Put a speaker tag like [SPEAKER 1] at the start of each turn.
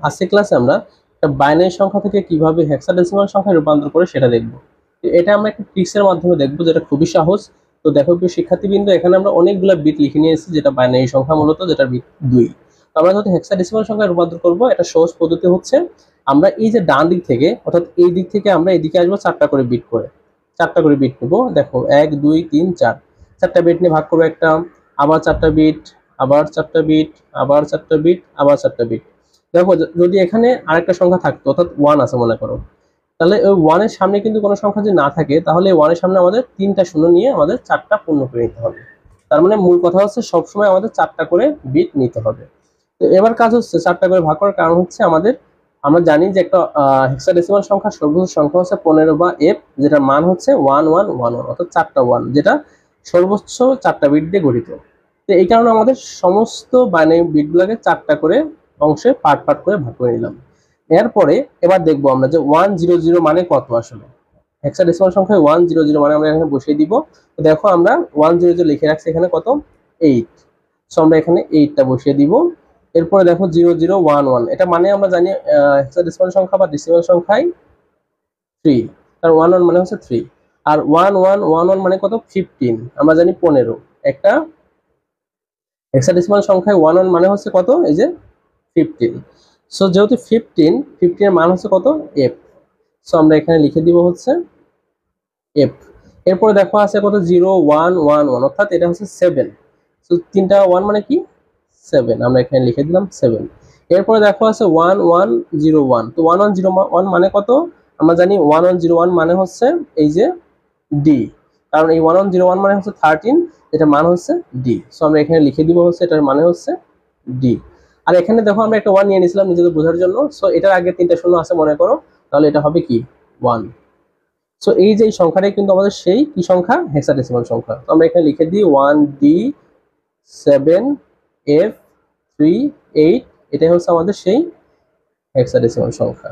[SPEAKER 1] আজকে ক্লাসে আমরা একটা বাইনারি সংখ্যা থেকে কিভাবে হেক্সাডেসিমাল সংখ্যায় রূপান্তর করে সেটা দেখব। এটা আমরা একটা ট্রিক্সের মাধ্যমে দেখব, যেটা খুবই সহজ। তো দেখো প্রিয় শিক্ষার্থীবৃন্দ, এখানে আমরা অনেকগুলো বিট লিখে নিয়েছি, যেটা বাইনারি সংখ্যা মূলত, যেটা বিট 2। তো আমরা যদি হেক্সাডেসিমাল সংখ্যায় রূপান্তর করব, এটা সহজ পদ্ধতি হচ্ছে আমরা এই যে ডান দিক থেকে, অর্থাৎ এই দিক থেকে আমরা এদিকে আসবো 4টা করে বিট করে, 4টা করে বিট নেবো। দেখো 1 2 3 4, 4টা বিট নিয়ে ভাগ করবো একটা, আবার 4টা বিট, আবার 4টা বিট, আবার 4টা বিট, আবার 4টা বিট। দেখো যদি এখানে আরেকটা সংখ্যা থাকতো, অর্থাৎ 1 আছে মনে করো, তাহলে ওই 1 এর সামনে কিন্তু কোনো সংখ্যা যদি না থাকে, তাহলে 1 এর সামনে আমাদের 3টা শূন্য নিয়ে আমাদের 4টা পূর্ণ করে নিতে হবে। তার মানে মূল কথা হচ্ছে সবসময় আমাদের 4টা করে বিট নিতে হবে। তো এবার কাজ হচ্ছে 4টা করে ভাগ করার কারণ হচ্ছে আমরা জানি যে একটা হেক্সাডেসিমাল সংখ্যার সর্বোচ্চ সংখ্যা হচ্ছে 15 বা f, যেটার মান হচ্ছে 1111, অর্থাৎ 4টা 1, যেটা সর্বোচ্চ 4টা বিট দিয়ে গঠিত। তো এই কারণে আমাদের সমস্ত বাইনারি বিটগুলোকে 4টা করে অংশে পার্ট পার্ট করে ভাগ করে নিলাম। এরপরে এবার দেখবো আমরা যে 100 মানে কত আসলে। হেক্সাডেসিমাল সংখ্যায় 100 মানে আমরা এখানে বসিয়ে দিব। তো দেখো আমরা 100 লিখে রাখছি এখানে কত, 8। সো আমরা এখানে 8টা বসিয়ে দিব। এরপরে দেখো 0011, এটা মানে আমরা জানি হেক্সাডেসিমাল সংখ্যা বা ডেসিমাল সংখ্যায় 3, কারণ 11 মানে হচ্ছে 3। আর 1111 মানে কত, 15, আমরা জানি 15। একটা হেক্সাডেসিমাল সংখ্যায় 11 মানে হচ্ছে কত, এই যে 15। সো যেহেতু 15 এর মান হচ্ছে কত, f। সো আমরা এখানে লিখে দিব হচ্ছে f। এরপরে দেখো আছে কত, 0111, অর্থাৎ এটা হচ্ছে 7। সো 3টা 1 মানে কি, 7, আমরা এখানে লিখে দিলাম 7। এরপরে দেখো আছে 1101, তো 1101 মানে কত, আমরা জানি 1101 মানে হচ্ছে এই যে d, কারণ এই 1101 মানে হচ্ছে 13, এটা মান হচ্ছে d। সো আমরা এখানে লিখে দিব হচ্ছে এটার মানে হচ্ছে d। আর এখানে দেখো আমরা একটা 1 নিয়ে নিয়েছিলাম নিজেদের বোঝার জন্য। সো এটার আগে 3টা শূন্য আছে মনে করো, তাহলে এটা হবে কি 1। সো এই যে সংখ্যাটাই কিন্তু আমাদের সেই কি সংখ্যা, হেক্সাডেসিমাল সংখ্যা। তো আমরা এখানে লিখে দিই 1D7F38, এটাই হচ্ছে আমাদের সেই হেক্সাডেসিমাল সংখ্যা।